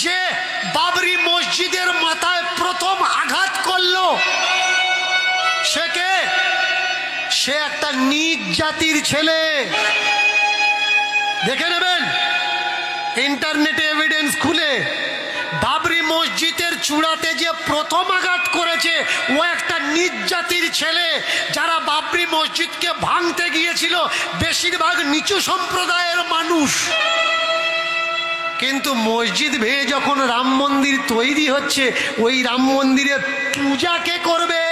যে বাবরি মসজিদের মাথায় প্রথম আঘাত করলো সে কে? সে একটা নীচ জাতির ছেলে। দেখে নেবেন ইন্টারনেটে এভিডেন্স খুলে, বাবরি মসজিদের চূড়াতে যে প্রথম আঘাত করেছে ও একটা নীচ জাতির ছেলে। যারা বাবরি মসজিদকে ভাঙতে গিয়েছিল বেশিরভাগ নিচু সম্প্রদায়ের মানুষ। কিন্তু মসজিদ ভেঙে যখন রাম মন্দির তৈরি হচ্ছে, ওই রাম মন্দিরে পূজা কে করবে?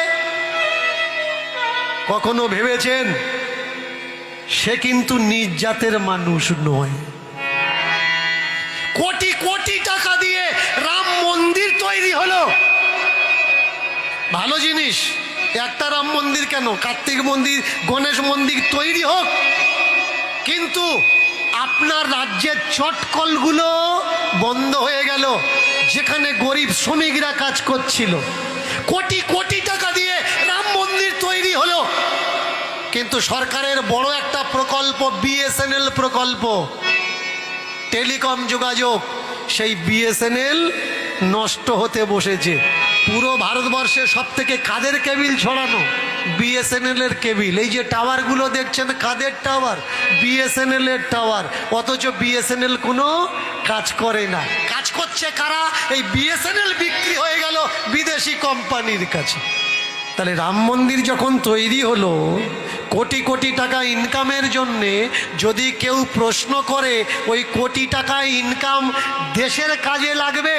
কখনো ভেবেছেন? সে কিন্তু নিজ জাতের মানুষ নয়। কোটি কোটি টাকা দিয়ে রাম মন্দির তৈরি হলো, ভালো জিনিস। একটা রাম মন্দির কেন, কার্তিক মন্দির, গণেশ মন্দির তৈরি হোক, কিন্তু আপনার রাজ্যের চটকলগুলো বন্ধ হয়ে গেল, যেখানে গরিব শ্রমিকরা কাজ করছিল। কোটি কোটি টাকা দিয়ে রাম মন্দির তৈরি হলো, কিন্তু সরকারের বড় একটা প্রকল্প বিএসএনএল প্রকল্প, টেলিকম যোগাযোগ, সেই বিএসএনএল নষ্ট হতে বসেছে। পুরো ভারতবর্ষে সব থেকে কাদের কেবিল ছড়ানো? বিএসএনএল এর কেবিল। এই যে টাওয়ারগুলো দেখছেন কাদের টাওয়ার? বিএসএনএল এর টাওয়ার। অথচ বিএসএনএল কোনো কাজ করে না। কাজ করছে কারা? এই বিএসএনএল বিক্রি হয়ে গেল বিদেশি কোম্পানির কাছে। তাহলে রাম মন্দির যখন তৈরি হলো কোটি কোটি টাকা ইনকামের জন্যে, যদি কেউ প্রশ্ন করে ওই কোটি টাকা ইনকাম দেশের কাজে লাগবে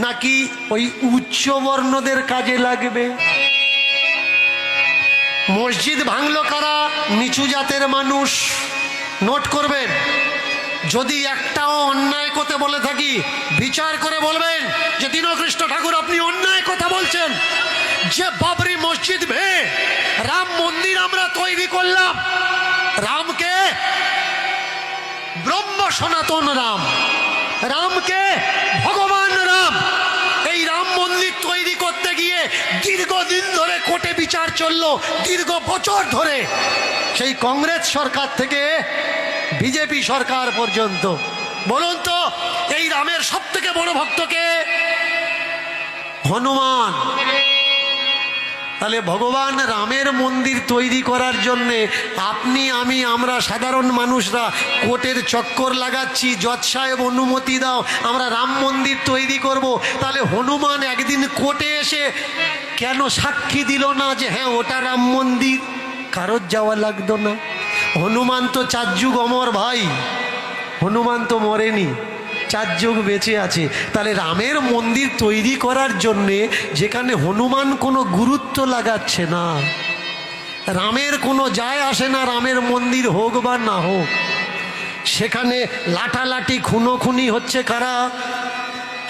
নাকি ওই উচ্চ বর্ণদের কাজে লাগবে? মসজিদ ভাঙলো কারা? নিচু জাতের মানুষ। নোট করবেন, যদি একটাও অন্যায় কথা বলে থাকি বিচার করে বলবেন যে দীনকৃষ্ণ ঠাকুর আপনি অন্যায় কথা বলছেন। যে বাবরি মসজিদ ভেঙে রাম মন্দির আমরা তৈরি করলাম, রামকে ব্রহ্ম সনাতন রাম, রামকে ভগবান রাম, এই রাম মন্দির তৈরি করতে গিয়ে দীর্ঘদিন ধরে কোর্টে বিচার চললো, দীর্ঘ বছর ধরে, সেই কংগ্রেস সরকার থেকে বিজেপি সরকার পর্যন্ত। বলুন তো এই রামের সব থেকে বড় ভক্তকে? হনুমান। তাহলে ভগবান রামের মন্দির তৈরি করার জন্যে আপনি আমি আমরা সাধারণ মানুষরা কোর্টের চক্কর লাগাচ্ছি, জজ সাহেব অনুমতি দাও আমরা রাম মন্দির তৈরি করব। তাহলে হনুমান একদিন কোর্টে এসে কেন সাক্ষী দিল না যে হ্যাঁ ওটা রাম মন্দির? কারোর যাওয়া লাগতো না। হনুমান তো 4 যুগ অমর ভাই, হনুমান তো মরেনি, 4 যুগ বেঁচে আছে। তাহলে রামের মন্দির তৈরি করার জন্যে যেখানে হনুমান কোনো গুরুত্ব লাগাচ্ছে না, রামের কোনো যায় আসে না রামের মন্দির হোক বা না হোক, সেখানে লাঠালাঠি খুনোখুনি হচ্ছে কারা?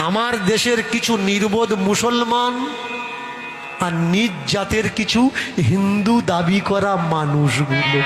আমার দেশের কিছু নির্বোধ মুসলমান আর নিজ জাতের কিছু হিন্দু দাবি করা মানুষগুলো।